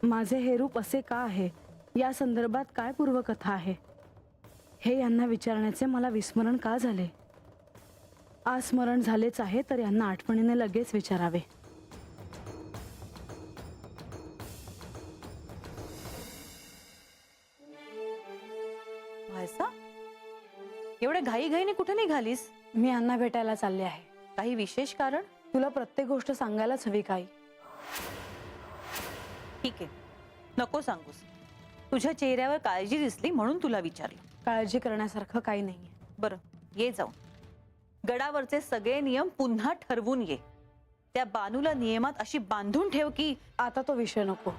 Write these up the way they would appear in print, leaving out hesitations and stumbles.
माझे हे रूप असे का आहे, या संदर्भात काय पूर्वकथा आहे, हे यांना विचारण्याचे मला विस्मरण का झाले? आस्मरण झालेच आहे तर यांना आठवणीने लगेच विचारावे. व्हायसा एवढ्या घाईघाईने कुठे निघालीस? मी यांना भेटायला चालले आहे. काही विशेष कारण? तुला प्रत्येक गोष्ट सांगायलाच हवी काही. ठीक आहे, नको सांगूस. तुझ्या चेहऱ्यावर काळजी दिसली म्हणून तुला विचारलं. काळजी करण्यासारखं काही नाहीये. बरं, ये जाऊन. गडावरचे सगळे नियम पुन्हा ठरवून ये. त्या बानूला नियमात अशी बांधून ठेव की आता तो विषय नको.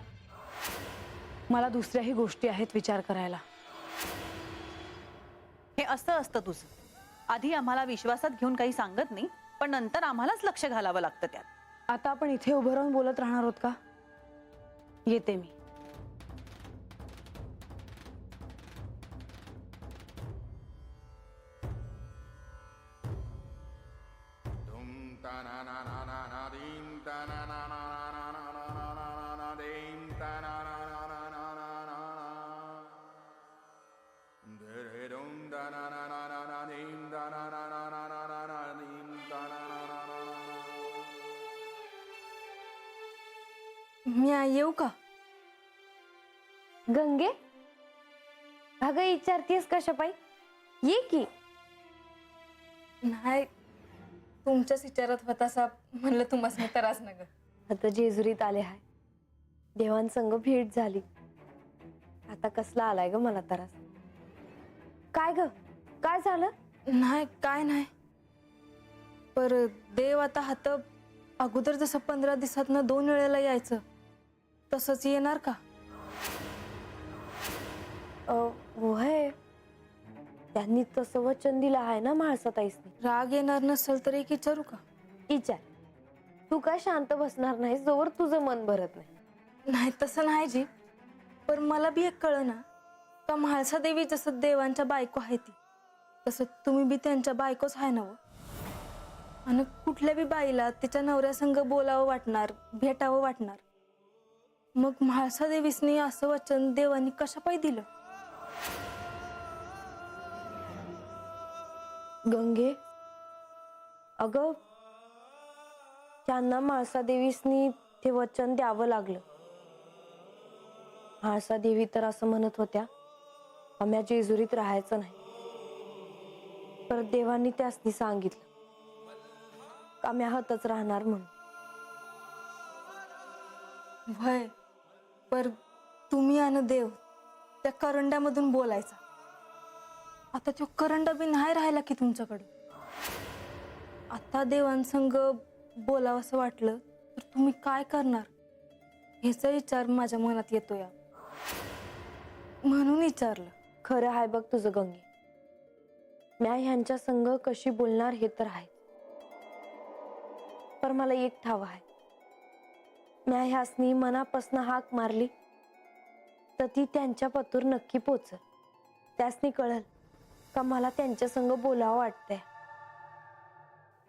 मला दुसऱ्याही गोष्टी आहेत विचार करायला. हे असं असतं तुझं. आधी आम्हाला विश्वासात घेऊन काही सांगत नाही, पण नंतर आम्हालाच लक्ष घालावं लागतं त्यात. आता आपण इथे उभं राहून बोलत राहणार आहोत का? येते मी. मी येऊ का? गंगे, अगं विचारतीस कशा पायी? ये की. नाही, तुमच्याच विचारात होतासा म्हणलं तुम्हाला त्रास नग. आता जेजुरीत आले हाय, देवांसंग भेट झाली. आता कसला आलाय ग मला त्रास? काय ग, काय झालं? नाही, काय नाही. पर देव आता हात अगोदर जसं 15 दिवसातनं 2 वेळेला यायचं तसंच येणार का? होय, त्यांनी तसं वचन दिलं आहे ना म्हाळसाताईसनी. राग येणार नसेल तर एक विचारू का? विचार. तू काय शांत बसणार नाहीस जोवर तुझं मन भरत नाही. नाही तसं नाही जी, पण मला बी एक कळ ना का म्हाळसा देवी जसं देवांच्या बायको आहे ती तसं तुम्ही बी त्यांच्या बायकोच आहे ना. आणि कुठल्या बी बाईला तिच्या नवऱ्यासंग बोलावं वाटणार, भेटावं वाटणार. मग म्हाळसा देवीसनी असं वचन देवानी कशा पायी दिलं? गंगे, अगं त्यांना म्हाळसा देवीसनी ते वचन द्यावं लागलं. म्हाळसा देवी तर असं म्हणत होत्या, आम्ही जेजुरीत राहायचं नाही. परत देवांनी त्यासनी सांगितलं आम्ही हातच राहणार म्हणून. व्हय, पर तुम्ही आणि देव त्या करंड्यामधून बोलायचा. आता तो करंडा बी नाही राहिला की तुमच्याकडे. आता देवांसंग बोलावं असं वाटलं तर तुम्ही काय करणार ह्याचा विचार माझ्या मनात येतो या, म्हणून विचारलं. खरं आहे बघ तुझं गंगे. म्या ह्यांच्या संग कशी बोलणार हे तर आहे, पर मला एक ठाव आहे. म्या ह्यासनी मनापासून हाक मारली तर ती त्यांच्या पतूर नक्की पोचल. त्यासनी कळल का मला त्यांच्या संग बोलावं वाटतंय.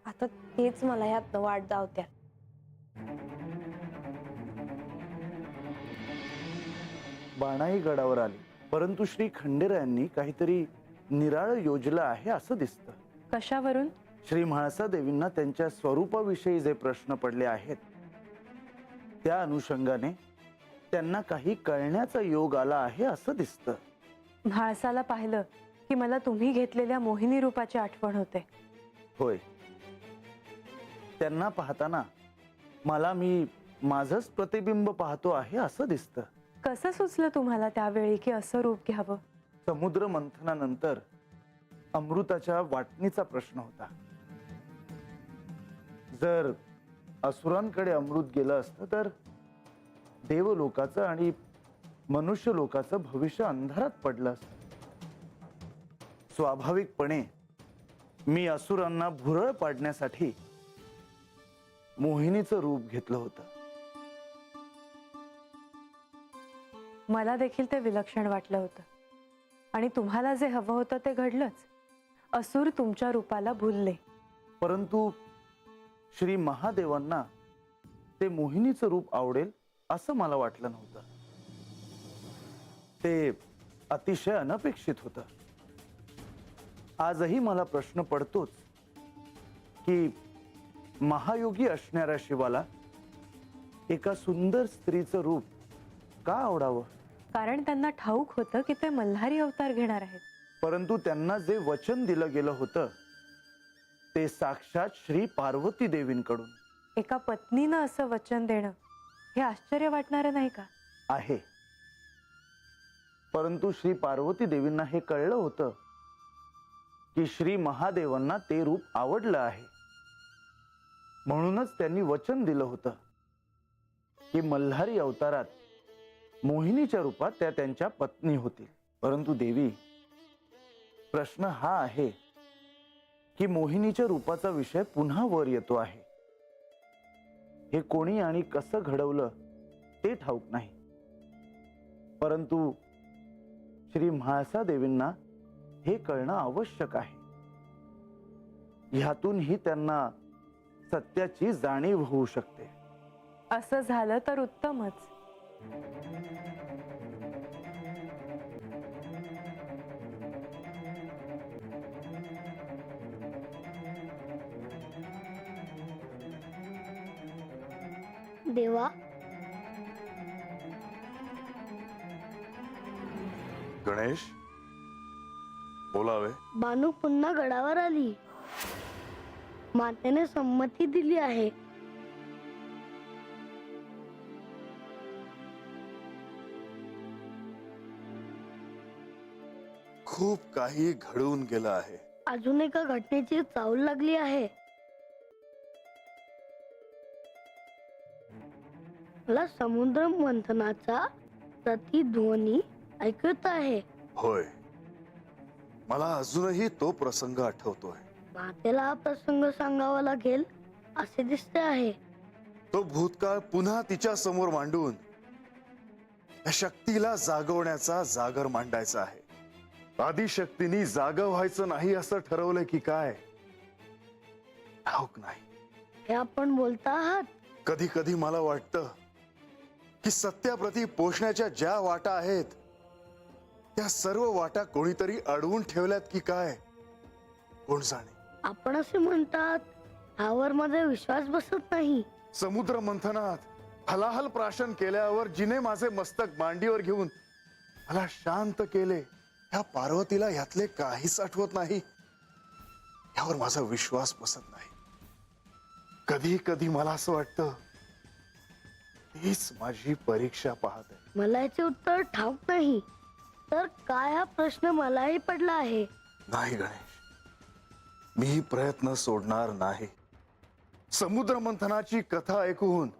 आता तेच मला ह्यातनं वाट दावत्या. बाणाई गडावर आली, परंतु श्री खंडेरायांनी काहीतरी निराळ योजलं आहे असं दिसतं. कशावरून? श्री म्हाळसा देवींना त्यांच्या स्वरूपाविषयी जे प्रश्न पडले आहेत त्या अनुषंगाने त्यांना काही कळण्याचा योग आला आहे असं दिसतं. म्हाळसाला पाहिलं की मला तुम्ही घेतलेल्या मोहिनी रूपाची आठवण होते. होय, त्यांना पाहताना मला मी माझंच प्रतिबिंब पाहतो आहे असं दिसतं. कसं सुचलं तुम्हाला त्यावेळी की असं रूप घ्यावं? समुद्र मंथनानंतर अमृताच्या वाटणीचा प्रश्न होता. जर असुरांकडे अमृत गेलं असतं तर देवलोकाचं आणि मनुष्य लोकाचं भविष्य अंधारात पडलं असतं. स्वाभाविकपणे मी असुरांना भुरळ पाडण्यासाठी मोहिनीचं रूप घेतलं होतं. मला देखील ते विलक्षण वाटलं होतं आणि तुम्हाला जे हवं होतं ते घडलंच. असुर तुमच्या रूपाला भुलले. परंतु श्री महादेवांना ते मोहिनीचं रूप आवडेल असं मला वाटलं नव्हतं. ते अतिशय अनपेक्षित होतं. आजही मला प्रश्न पडतोच की महायोगी असणाऱ्या शिवाला एका सुंदर स्त्रीचं रूप का आवडावं. कारण त्यांना ठाऊक होतं की ते मल्हारी अवतार घेणार आहेत. परंतु त्यांना जे वचन दिलं गेलं होतं ते साक्षात श्री पार्वती देवींकडून एका पत्नीनं असं वचन देणं हे आश्चर्य वाटणारं नाही का? आहे. परंतु श्री पार्वती देवींना हे कळलं होतं की श्री महादेवांना ते रूप आवडलं आहे. म्हणूनच त्यांनी वचन दिलं होतं की मल्हारी अवतारात मोहिनीच्या रूपात त्या त्यांच्या पत्नी होतील. परंतु देवी, प्रश्न हा आहे की मोहिनीच्या रूपाचा विषय पुन्हा वर येतो आहे. हे कोणी आणि कसं घडवलं ते ठाऊक नाही. परंतु श्री म्हाळसा देवींना हे कळणं आवश्यक आहे. ह्यातूनही त्यांना सत्याची जाणीव होऊ शकते. असं झालं तर उत्तमच. देवा, गणेश, बोलावे. बानू पुन्हा गडावर आली. मातेने संमती दिली आहे. खूप काही घडून गेलं आहे. अजून एका घटनेची चाहूल लागली आहे. मला समुद्र मंथनाचा प्रतिध्वनी ऐकत आहे. होय, मला अजूनही तो प्रसंग आठवतोय. मातेला हा प्रसंग सांगावा लागेल असे दिसते आहे. तो भूतकाळ पुन्हा तिच्या समोर मांडून या शक्तीला जागवण्याचा जागर मांडायचा आहे. आदिशक्तीने जाग व्हायचं नाही असं ठरवलंय की काय ठाऊक नाही. हे आपण बोलता आहात. कधी कधी मला वाटतं की सत्याप्रती पोचण्याच्या ज्या वाटा आहेत त्या सर्व वाटा कोणीतरी अडवून ठेवल्यात की काय कोण जाणे. आपण असे म्हणतात, ह्यावर माझा विश्वास बसत नाही. समुद्र मंथनात हलाहल प्राशन केल्यावर जिने माझे मस्तक मांडीवर घेऊन मला शांत केले, ह्या पार्वतीला यातले काहीच आठवत नाही. यावर माझा विश्वास बसत नाही. कधी कधी मला असं वाटतं तीच माझी परीक्षा पाहत आहे. मला याचे उत्तर ठाऊक नाही. तर काय हा प्रश्न मलाही पडला आहे. नाही गणेश, मी प्रयत्न सोडणार नाही. समुद्र मंथनाची कथा ऐकून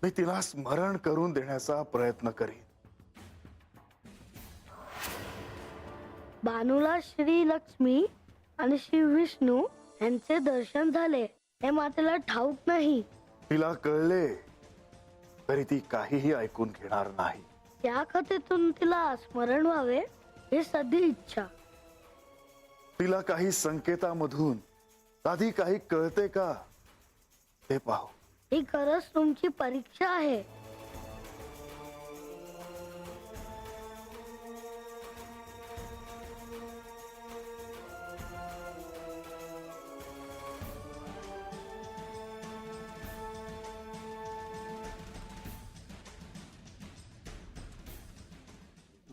मी तिला स्मरण करून देण्याचा प्रयत्न करीन. बानूला श्री लक्ष्मी आणि श्री विष्णू यांचे दर्शन झाले हे मातेला ठाऊक नाही. तिला कळले तरी ती काहीही ऐकून घेणार नाही. त्या कथेतून तिला स्मरण व्हावे हे सदी इच्छा. तिला काही संकेतामधून आधी काही कळते का ते पाहू. ही खरंच तुमची परीक्षा आहे.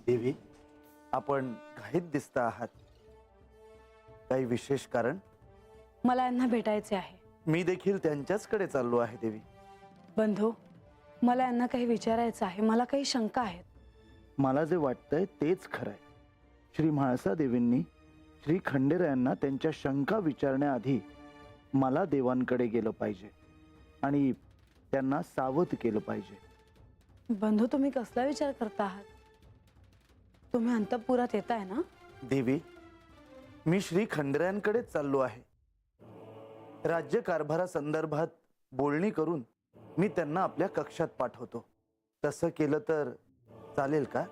देवी, आपण घाईत दिसता आहात. काही विशेष कारण? मला यांना भेटायचे आहे. मी देखील त्यांच्याचकडे चाललो आहे देवी. बंधू, मला यांना काही विचारायचं आहे. मला काही शंका आहेत. मला जे वाटतंय तेच खरंय. श्री म्हाळसा देवींनी श्री खंडेरायांना त्यांच्या शंका विचारण्याआधी मला देवांकडे गेलं पाहिजे आणि त्यांना सावध केलं पाहिजे. बंधू, तुम्ही कसला विचार करता आहात? तुम्ही अंतःपुरात येताय ना? देवी, मी श्री खंडेरायांकडेच चाललो आहे. राज्य कारभारासंदर्भात बोलणी करून मी त्यांना आपल्या कक्षात पाठवतो. तसं केलं तर चालेल का?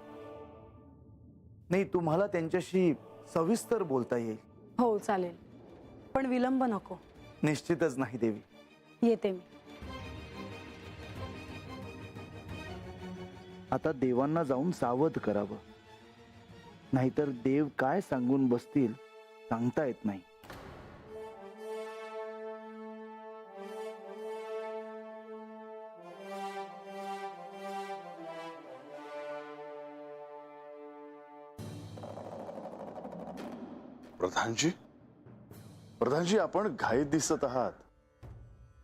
नाही, तुम्हाला त्यांच्याशी सविस्तर बोलता येईल. हो, चालेल. पण विलंब नको. निश्चितच नाही देवी. येते मी. आता देवांना जाऊन सावध करावं, नाहीतर देव काय सांगून बसतील सांगता येत नाही. प्रधानजी, प्रधानजी, आपण घाईत दिसत आहात.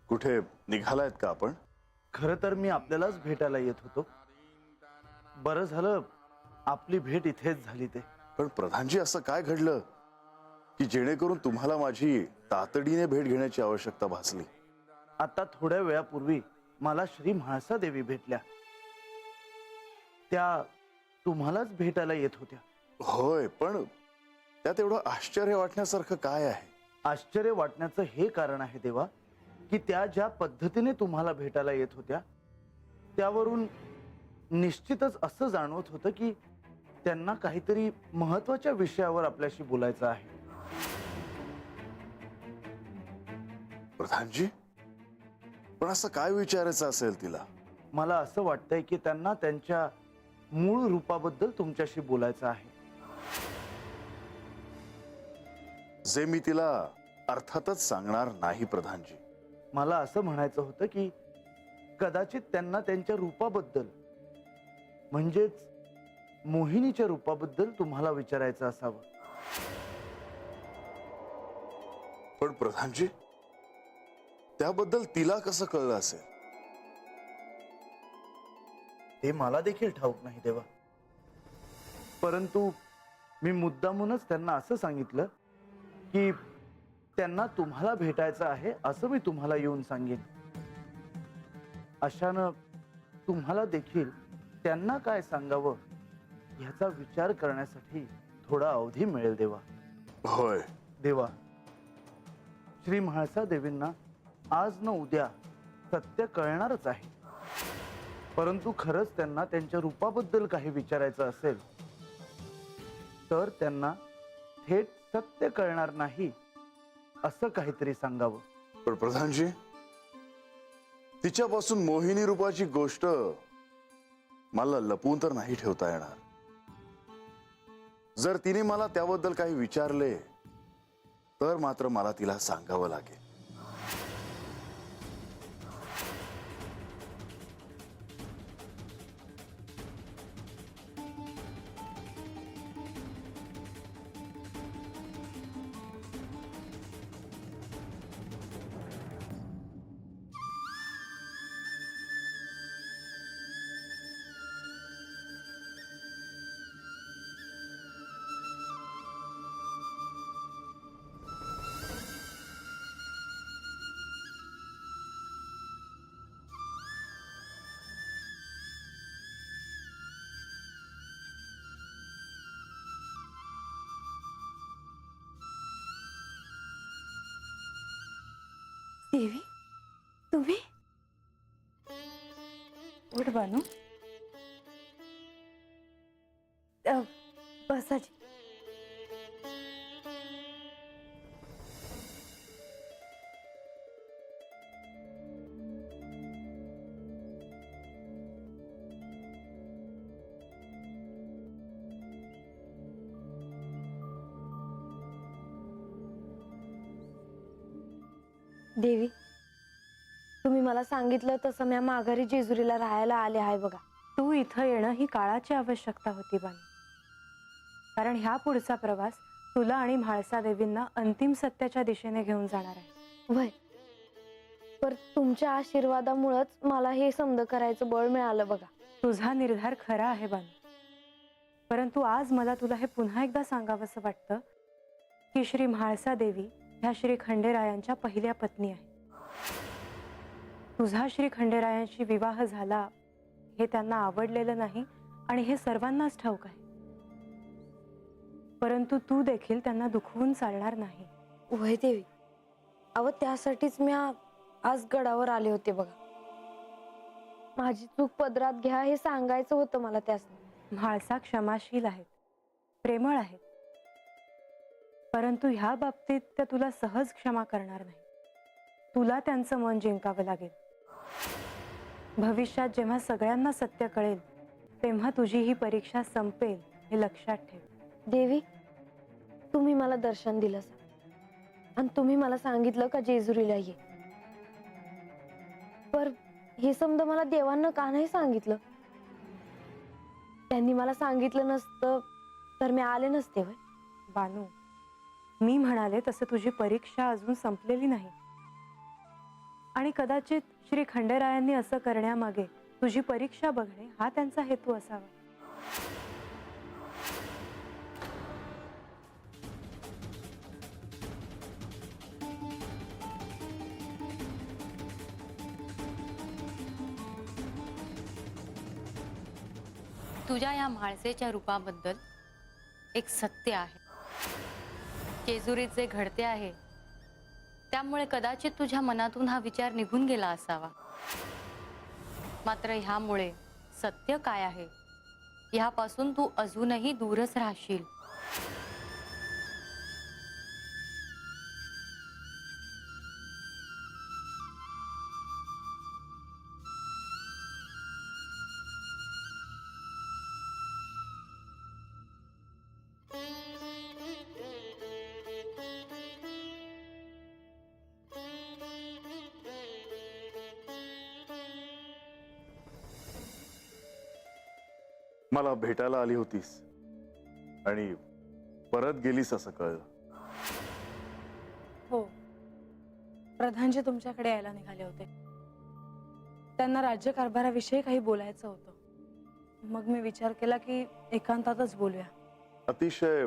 कुठे निघालायत का आपण? खरं तर मी आपल्यालाच भेटायला येत होतो. बरं झालं आपली भेट इथेच झाली ते. पण प्रधानजी, असं काय घडलं की जेणेकरून तुम्हाला माझी तातडीने भेट घेण्याची आवश्यकता भासली? आता थोड्या वेळापूर्वी मला श्री म्हाळसा देवी भेटल्या. त्या तुम्हालाच भेटायला येत होत्या. होय, पण त्यात एवढं आश्चर्य वाटण्यासारखं काय आहे? आश्चर्य वाटण्याचं हे कारण आहे देवा, की त्या ज्या पद्धतीने तुम्हाला भेटायला येत होत्या त्यावरून निश्चितच असं जाणवत होतं की त्यांना काहीतरी महत्वाच्या विषयावर आपल्याशी बोलायचं आहे. प्रधानजी, पण असं काय विचारायचं असेल तिला? मला असं वाटतंय की त्यांना त्यांच्या मूळ रूपाबद्दल तुमच्याशी बोलायचं आहे. जे मी तिला अर्थातच सांगणार नाही प्रधानजी. मला असं म्हणायचं होतं की कदाचित त्यांना त्यांच्या रूपाबद्दल, म्हणजेच मोहिनीच्या रूपाबद्दल तुम्हाला विचारायचं असावं. पण प्रधानजी, त्याबद्दल तिला कसं कळलं असेल? हे मला देखील ठाऊक नाही देवा, परंतु मी मुद्दामूनच त्यांना असं सांगितलं की त्यांना तुम्हाला भेटायचं आहे असं मी तुम्हाला येऊन सांगेन. अशानं तुम्हाला देखील त्यांना काय सांगावं ह्याचा विचार करण्यासाठी थोडा अवधी मिळेल देवा. होय देवा, श्री म्हाळसा देवींना आज न उद्या सत्य कळणारच आहे. परंतु खरंच त्यांना त्यांच्या रूपाबद्दल काही विचारायचं असेल तर त्यांना थेट सत्य कळणार नाही असं काहीतरी सांगावं. पण प्रधानजी, तिच्यापासून मोहिनी रूपाची गोष्ट मला लपवून तर नाही ठेवता येणार. जर तिने मला त्याबद्दल काही विचारले तर मात्र मला तिला सांगावं लागेल. देवी, तुम्ही? उठ बानू. बसा जी. देवी, तुम्ही मला सांगितलं तसं मी माघारी जेजुरीला राहायला आले आहे बघा. तू इथं येणं ही काळाची आवश्यकता होती बानू, कारण ह्या पुढचा प्रवास तुला आणि म्हाळसा देवींना अंतिम सत्याच्या दिशेने घेऊन जाणार आहे. वय, पर तुमच्या आशीर्वादामुळेच मला हे समज करायचं बळ मिळालं बघा. तुझा निर्धार खरा आहे बानू, परंतु आज मला तुला हे पुन्हा एकदा सांगावंसं वाटतं की श्री म्हाळसा देवी ह्या श्री खंडेरायांच्या पहिल्या पत्नी आहे. तुझा श्री खंडेरायांशी विवाह झाला हे त्यांना आवडलेलं नाही आणि हे सर्वांनाच ठाऊक आहे. परंतु तू देखील त्यांना दुखवून चालणार नाही. वय देवी, अव त्यासाठीच मी आज गडावर आले होते बघा. माझी चूक पदरात घ्या हे सांगायचं होतं मला. त्यास म्हाळसा क्षमाशील आहेत, प्रेमळ आहेत, परंतु ह्या बाबतीत त्या तुला सहज क्षमा करणार नाही. तुला त्यांचं मन जिंकावं लागेल. भविष्यात जेव्हा सगळ्यांना सत्य कळेल तेव्हा तुझी ही परीक्षा संपेल हे लक्षात ठेव. देवी, तुम्ही मला दर्शन दिलं आणि तुम्ही मला सांगितलं का जेजुरीला ये. पर हे समजा मला देवांना का नाही सांगितलं? त्यांनी मला सांगितलं नसतं तर मी आले नसते वय. बानू, मी म्हणाले तसं तुझी परीक्षा अजून संपलेली नाही आणि कदाचित श्री खंडेरायांनी असं करण्यामागे तुझी परीक्षा बघणे हा त्यांचा हेतू असावा. तुझ्या या म्हाळसेच्या रूपाबद्दल एक सत्य आहे. जेजुरीत जे घडते आहे त्यामुळे कदाचित तुझ्या मनातून हा विचार निघून गेला असावा. मात्र ह्यामुळे सत्य काय आहे ह्यापासून तू अजूनही दूरच राहशील. मला भेटायला आली होतीस आणि परत गेलीस असं कळलं. हो, प्रधानजी तुमच्याकडे यायला निघाले होते. त्यांना राज्यकारभाराविषयी काही बोलायचं होतं. मग मी विचार केला की एकांतातच बोलूया. अतिशय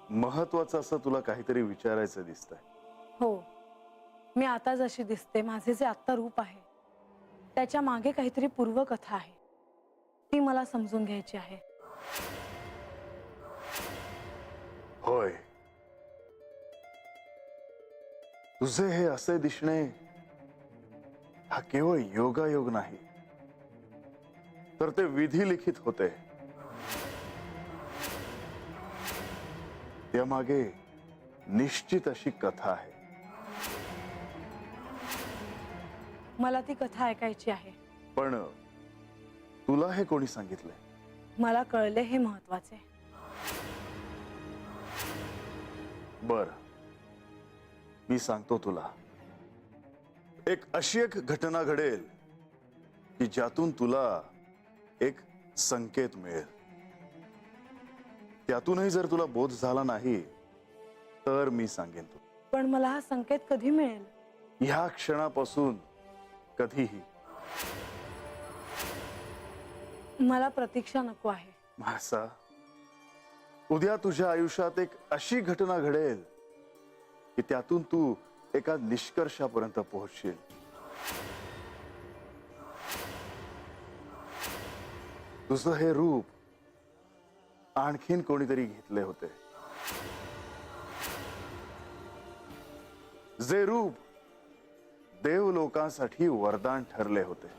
महत्वाचं असं तुला काहीतरी विचारायचं दिसतंय. हो, मी आता जशी दिसते, माझे जे आत्ता रूप आहे त्याच्या मागे काहीतरी पूर्वकथा आहे. ती मला समजून घ्यायची आहे. होय, तुझे हे असे दिसणे हा केवळ योगायोग नाही तर ते विधी लिखित होते. त्यामागे निश्चित अशी कथा आहे. मला ती कथा ऐकायची आहे. पण तुला हे कोणी सांगितलंय? मला कळले हे महत्वाचे. बर, मी सांगतो तुला. अशी एक घटना घडेल की ज्यातून तुला एक संकेत मिळेल. त्यातूनही जर तुला बोध झाला नाही तर मी सांगेन तुला. पण मला हा संकेत कधी मिळेल? ह्या क्षणापासून कधीही. मला प्रतीक्षा नको आहे. मासा, उद्या तुझ्या आयुष्यात एक अशी घटना घडेल की त्यातून तू एका निष्कर्षापर्यंत पोहोचशील. तुझं हे रूप आणखीन कोणीतरी घेतले होते. जे रूप देव लोकांसाठी वरदान ठरले होते.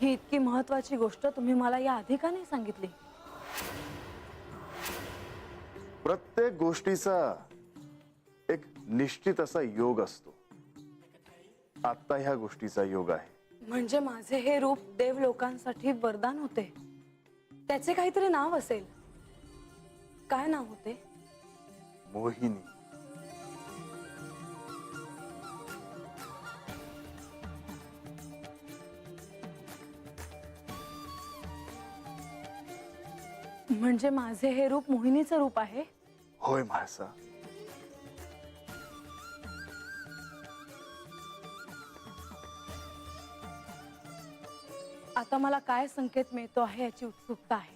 ही इतकी महत्वाची गोष्ट तुम्ही मला या आधी का नाही सांगितली? प्रत्येक गोष्टीचा एक निश्चित असा योग असतो. आता ह्या गोष्टीचा योग आहे. म्हणजे माझे हे रूप देव लोकांसाठी वरदान होते. त्याचे काहीतरी नाव असेल. काय नाव होते? मोहिनी. म्हणजे माझे हे रूप मोहिनीचं रूप आहे? होय म्हाळसा. आता मला काय संकेत मिळतो आहे याची उत्सुकता आहे.